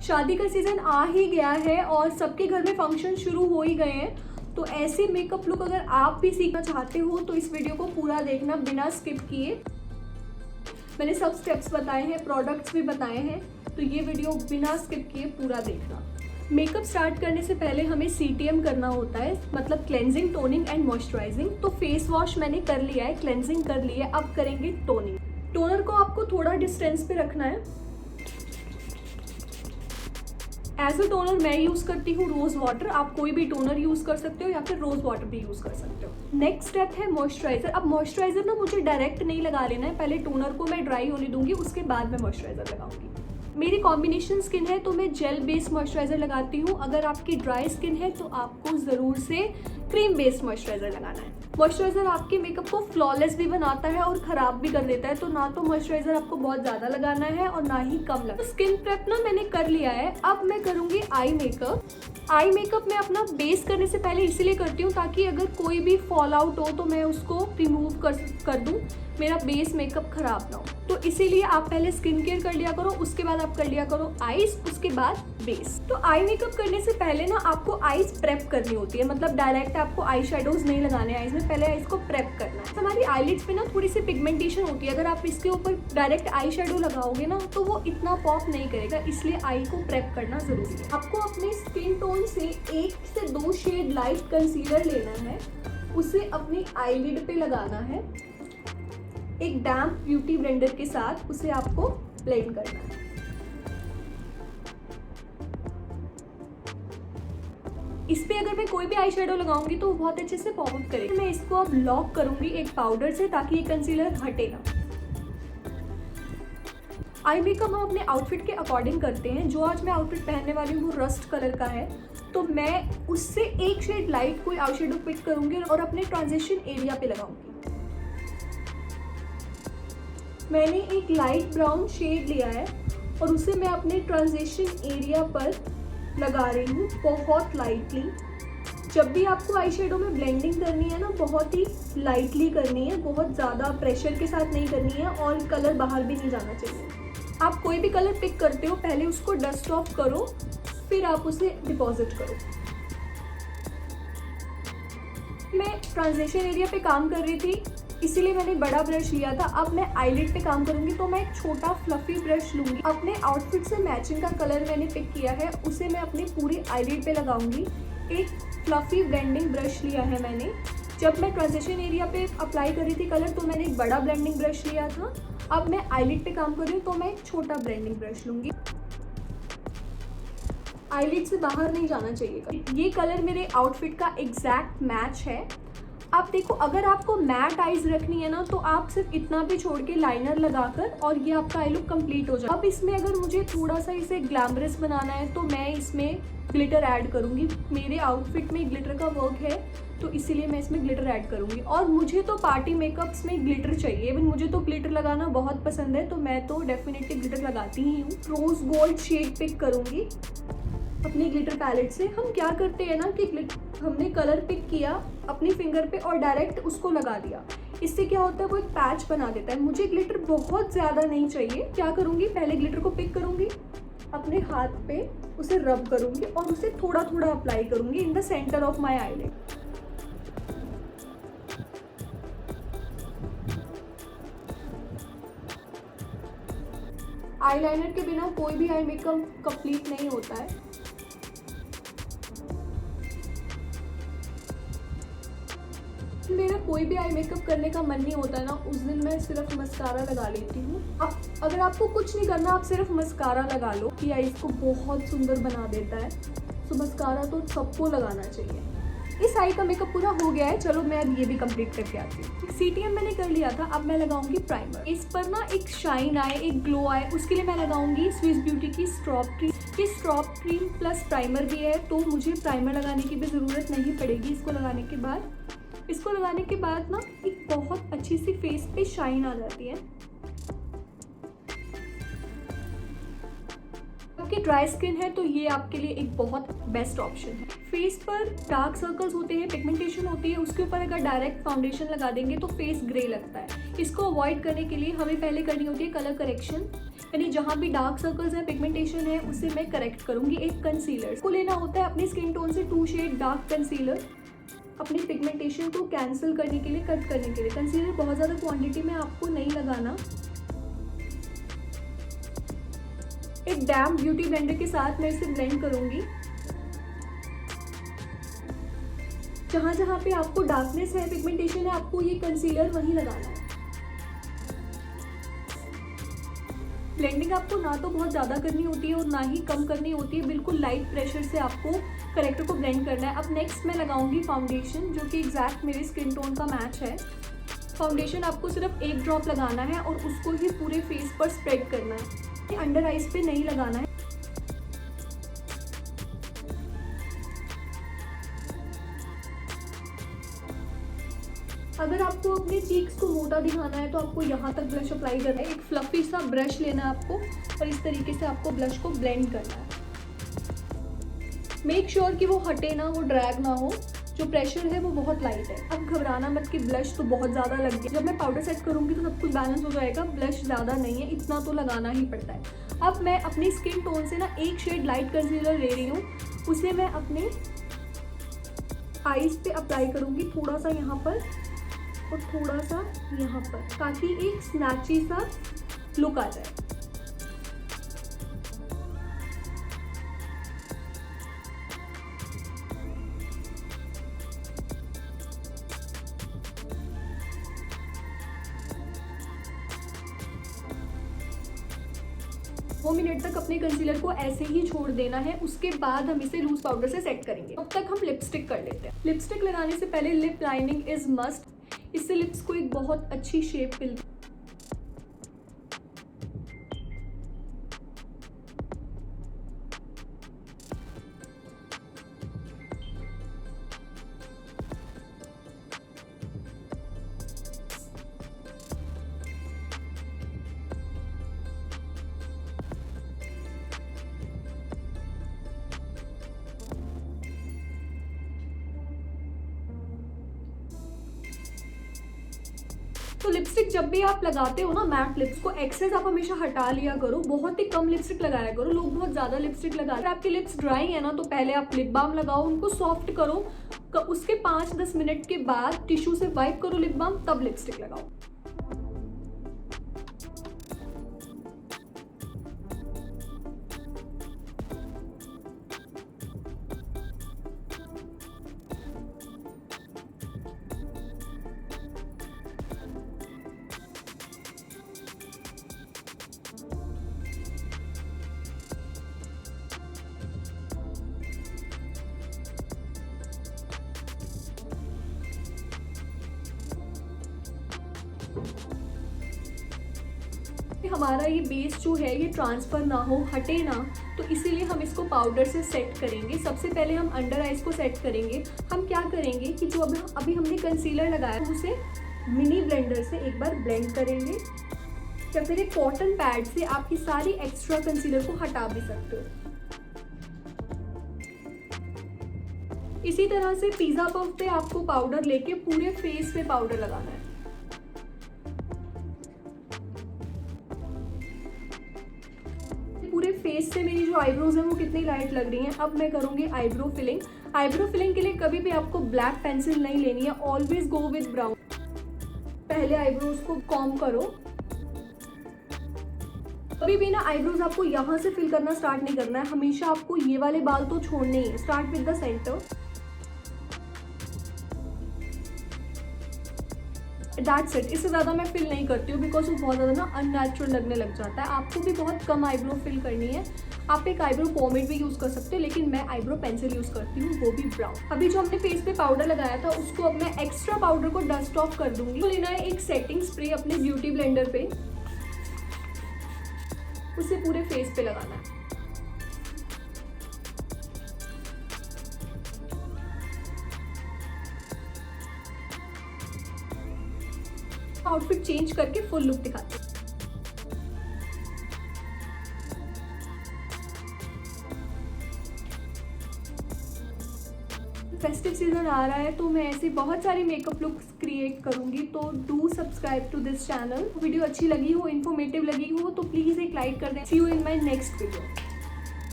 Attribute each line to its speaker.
Speaker 1: शादी का सीज़न आ ही गया है और सबके घर में फंक्शन शुरू हो ही गए हैं, तो ऐसे मेकअप लुक अगर आप भी सीखना चाहते हो तो इस वीडियो को पूरा देखना बिना स्किप किए। मैंने सब स्टेप्स बताए हैं, प्रोडक्ट्स भी बताए हैं, तो ये वीडियो बिना स्किप किए पूरा देखना। मेकअप स्टार्ट करने से पहले हमें CTM करना होता है, मतलब क्लेंजिंग, टोनिंग एंड मॉइस्चराइजिंग। तो फेस वॉश मैंने कर लिया है, क्लेंजिंग कर ली है, अब करेंगे टोनिंग। टोनर को आपको थोड़ा डिस्टेंस पे रखना है। एज अ टोनर मैं यूज़ करती हूँ रोज़ वाटर, आप कोई भी टोनर यूज़ कर सकते हो या फिर रोज़ वाटर भी यूज़ कर सकते हो। नेक्स्ट स्टेप है मॉइस्चराइजर। अब मॉइस्चराइजर ना मुझे डायरेक्ट नहीं लगा लेना है, पहले टोनर को मैं ड्राई होने दूंगी, उसके बाद मैं मॉइस्चराइजर लगाऊंगी। मेरी कॉम्बिनेशन स्किन है तो मैं जेल बेस्ड मॉइस्चराइजर लगाती हूँ। अगर आपकी ड्राई स्किन है तो आपको ज़रूर से क्रीम बेस्ड मॉइस्चराइजर लगाना है। मॉइस्चराइजर आपके मेकअप को फ्लॉलेस भी बनाता है और ख़राब भी कर देता है, तो ना तो मॉइस्चराइजर आपको बहुत ज़्यादा लगाना है और ना ही कम लगाना। स्किन प्रेप ना मैंने कर लिया है, अब मैं करूँगी आई मेकअप। आई मेकअप मैं अपना बेस करने से पहले इसीलिए करती हूँ ताकि अगर कोई भी फॉल आउट हो तो मैं उसको रिमूव कर दूँ, मेरा बेस मेकअप ख़राब ना हो। तो इसीलिए आप पहले स्किन केयर कर लिया करो, उसके बाद आप कर लिया करो आईज, उसके बाद बेस। तो आई मेकअप करने से पहले ना आपको आईज प्रेप करनी होती है, मतलब डायरेक्ट आपको आई शेडोज नहीं लगाने आईज में, पहले आईज को प्रेप करना है। हमारी आईलिड्स पे ना थोड़ी सी पिगमेंटेशन होती है, अगर आप इसके ऊपर डायरेक्ट आई शेडो लगाओगे ना तो वो इतना पॉप नहीं करेगा, इसलिए आई को प्रेप करना जरूरी है। आपको अपने स्किन टोन से 1 से 2 शेड लाइट कंसीलर लेना है, उसे अपनी आईलिड पे लगाना है, एक डैम्प ब्यूटी ब्लेंडर के साथ उसे आपको ब्लेंड करना है। इस पे अगर मैं कोई भी आई शेडो लगाऊंगी तो वो बहुत अच्छे से पॉप अप करेगी। मैं इसको अब लॉक करूंगी एक पाउडर से ताकि ये कंसीलर हटे ना। आई मेकअप हम अपने आउटफिट के अकॉर्डिंग करते हैं। जो आज मैं आउटफिट पहनने वाली हूँ वो रस्ट कलर का है, तो मैं उससे 1 शेड लाइट कोई आई शेडो पिक करूंगी और अपने ट्रांजिशन एरिया पे लगाऊंगी। मैंने एक लाइट ब्राउन शेड लिया है और उसे मैं अपने ट्रांजिशन एरिया पर लगा रही हूँ बहुत लाइटली। जब भी आपको आई शेडो में ब्लेंडिंग करनी है ना, बहुत ही लाइटली करनी है, बहुत ज़्यादा प्रेशर के साथ नहीं करनी है और कलर बाहर भी नहीं जाना चाहिए। आप कोई भी कलर पिक करते हो पहले उसको डस्ट ऑफ करो, फिर आप उसे डिपॉजिट करो। मैं ट्रांजिशन एरिया पे काम कर रही थी इसीलिए मैंने बड़ा ब्रश लिया था। अब मैं आईलिड पे काम करूंगी तो मैं एक छोटा फ्लफी ब्रश लूंगी। अपने आउटफिट से मैचिंग का कलर मैंने पिक किया है, उसे मैं अपनी पूरी आईलिड पे लगाऊंगी। एक फ्लफी ब्लेंडिंग ब्रश लिया है मैंने। जब मैं ट्रांजिशन एरिया पे अप्लाई कर रही थी कलर तो मैंने एक बड़ा ब्लेंडिंग ब्रश लिया था। अब मैं आईलिड पे काम कर रही हूँ तो मैं एक छोटा ब्लेंडिंग ब्रश लूंगी। आईलिड से बाहर नहीं जाना चाहिए। ये कलर मेरे आउटफिट का एग्जैक्ट मैच है। अब देखो, अगर आपको मैट आईज रखनी है ना तो आप सिर्फ इतना भी छोड़ के लाइनर लगाकर और ये आपका आई लुक कंप्लीट हो जाए। अब इसमें अगर मुझे थोड़ा सा इसे ग्लैमरस बनाना है तो मैं इसमें ग्लिटर ऐड करूँगी। मेरे आउटफिट में ग्लिटर का वर्क है तो इसीलिए मैं इसमें ग्लिटर ऐड करूँगी। और मुझे तो पार्टी मेकअप्स में ग्लिटर चाहिए, इवन मुझे तो ग्लिटर लगाना बहुत पसंद है, तो मैं तो डेफिनेटली ग्लिटर लगाती ही हूँ। रोज़ गोल्ड शेड पिक करूँगी अपनी ग्लिटर पैलेट से। हम क्या करते हैं ना कि हमने कलर पिक किया अपनी फिंगर पे और डायरेक्ट उसको लगा दिया, इससे क्या होता है वो एक पैच बना देता है। मुझे ग्लिटर बहुत ज़्यादा नहीं चाहिए। क्या करूँगी, पहले ग्लिटर को पिक करूँगी, अपने हाथ पे उसे रब करूँगी और उसे थोड़ा थोड़ा अप्लाई करूँगी in the centre of my eyelid. Eyeliner के बिना कोई भी आई मेकअप कंप्लीट नहीं होता है। मेरा कोई भी आई मेकअप करने का मन नहीं होता ना, उस दिन मैं सिर्फ मस्कारा लगा लेती हूँ। अब अगर आपको कुछ नहीं करना, आप सिर्फ मस्कारा लगा लो कि आईज को बहुत सुंदर बना देता है। तो मस्कारा तो सबको लगाना चाहिए। इस आई का मेकअप पूरा हो गया है, चलो मैं अब ये भी कंप्लीट करके आती हूँ। CTM मैंने कर लिया था, अब मैं लगाऊंगी प्राइमर। इस पर ना एक शाइन आए, एक ग्लो आए, उसके लिए मैं लगाऊंगी स्विस ब्यूटी की स्ट्रॉप क्रीम। ये स्ट्रॉप क्रीम प्लस प्राइमर भी है तो मुझे प्राइमर लगाने की भी ज़रूरत नहीं पड़ेगी। इसको लगाने के बाद ना एक बहुत अच्छी सी फेस पे शाइन आ जाती है। आपकी ड्राई स्किन है तो ये आपके लिए एक बहुत बेस्ट ऑप्शन है। फेस पर डार्क सर्कल्स होते हैं, पिगमेंटेशन होती है, उसके ऊपर अगर डायरेक्ट फाउंडेशन लगा देंगे तो फेस ग्रे लगता है। इसको अवॉइड करने के लिए हमें पहले करनी होती है कलर करेक्शन, यानी जहाँ भी डार्क सर्कल्स हैं, पिगमेंटेशन है, उसे मैं करेक्ट करूँगी एक कंसीलर को। लेना होता है अपनी स्किन टोन से 2 शेड डार्क कंसीलर, अपनी पिगमेंटेशन को कैंसिल करने के लिए, कट करने के लिए। कंसीलर बहुत ज़्यादा क्वांटिटी में आपको नहीं लगाना। एक डैम्प ब्यूटी ब्लेंडर के साथ मैं इसे ब्लेंड करूँगी। जहाँ जहाँ पे आपको डार्कनेस है, पिगमेंटेशन है, आपको ये कंसीलर वहीं लगाना है। ब्लेंडिंग आपको ना तो बहुत ज़्यादा करनी होती है और ना ही कम करनी होती है, बिल्कुल लाइट प्रेशर से आपको करेक्टर को ब्लेंड करना है। अब नेक्स्ट मैं लगाऊंगी फाउंडेशन, जो कि एग्जैक्ट मेरे स्किन टोन का मैच है। फाउंडेशन आपको सिर्फ 1 ड्रॉप लगाना है और उसको ही पूरे फेस पर स्प्रेड करना है, अंडर आइज पे नहीं लगाना है। अगर आपको अपने चीक्स को मोटा दिखाना है तो आपको यहाँ तक ब्लश अप्लाई करना है। एक फ्लफी सा ब्रश लेना है आपको और इस तरीके से आपको ब्लश को ब्लेंड करना है। मेक श्योर कि वो हटे ना, वो ड्रैग ना हो, जो प्रेशर है वो बहुत लाइट है। अब घबराना मत कि ब्लश तो बहुत ज़्यादा लग गया। जब मैं पाउडर सेट करूँगी तो सब कुछ बैलेंस हो जाएगा। ब्लश ज़्यादा नहीं है, इतना तो लगाना ही पड़ता है। अब मैं अपनी स्किन टोन से ना 1 शेड लाइट कंसीलर ले रही हूँ, उसे मैं अपने आईज पे अप्लाई करूँगी, थोड़ा सा यहाँ पर और थोड़ा सा यहाँ पर, ताकि एक स्नैची सा लुक आ जाए। दो मिनट तक अपने कंसीलर को ऐसे ही छोड़ देना है। उसके बाद हम इसे लूज पाउडर से सेट करेंगे। अब तक हम लिपस्टिक कर लेते हैं। लिपस्टिक लगाने से पहले लिप लाइनिंग इज मस्ट, इससे लिप्स को एक बहुत अच्छी शेप मिलती है। तो लिपस्टिक जब भी आप लगाते हो ना मैट लिप्स को, एक्सेस आप हमेशा हटा लिया करो। बहुत ही कम लिपस्टिक लगाया करो। लोग बहुत ज़्यादा लिपस्टिक लगाते हैं। अगर आपके लिप्स ड्राई है ना तो पहले आप लिप बाम लगाओ, उनको सॉफ्ट करो, उसके 5-10 मिनट के बाद टिश्यू से वाइप करो लिप बाम, तब लिपस्टिक लगाओ। हमारा ये बेस जो है ये ट्रांसफर ना हो, हटे ना, तो इसीलिए हम इसको पाउडर से सेट करेंगे। सबसे पहले हम अंडर आइज को सेट करेंगे। हम क्या करेंगे कि जो अभी हमने कंसीलर लगाया उसे मिनी ब्लेंडर से एक बार ब्लेंड करेंगे, या फिर एक कॉटन पैड से आपकी सारी एक्स्ट्रा कंसीलर को हटा भी सकते हो। इसी तरह से पिज्जा पफ पे आपको पाउडर लेके पूरे फेस पे पाउडर लगाना है। पूरे फेस से मेरी जो आईब्रोज है वो कितनी लाइट लग रही हैं। अब मैं करूँगी आईब्रो फिलिंग। आईब्रो फिलिंग के लिए कभी भी आपको ब्लैक पेंसिल नहीं लेनी है, ऑलवेज गो विद ब्राउन। पहले आईब्रोज को कॉम्ब करो। कभी भी ना आईब्रोज आपको यहाँ से फिल करना स्टार्ट नहीं करना है, हमेशा आपको ये वाले बाल तो छोड़ने ही है। Start with the centre. That's it. इससे ज़्यादा मैं फिल नहीं करती हूँ बिकॉज वो बहुत ज़्यादा ना अननेचुरल लगने लग जाता है। आपको भी बहुत कम आईब्रो फिल करनी है। आप एक आईब्रो पोमेड भी यूज़ कर सकते हो, लेकिन मैं आईब्रो पेंसिल यूज़ करती हूँ, वो भी ब्राउन। अभी जो हमने फेस पे पाउडर लगाया था उसको अब मैं एक्स्ट्रा पाउडर को डस्ट ऑफ कर दूंगी। तो लेना है एक सेटिंग स्प्रे अपने ब्यूटी ब्लेंडर पे, उसे पूरे फेस पे लगाना है। आउटफिट चेंज करके फुल लुक दिखाते हैं। फेस्टिव सीजन आ रहा है तो मैं ऐसी बहुत सारी मेकअप लुक्स क्रिएट करूंगी, तो do subscribe to this channel. Video अच्छी लगी हो, इन्फॉर्मेटिव लगी हो तो प्लीज़ एक लाइक कर दें। See you in my next video.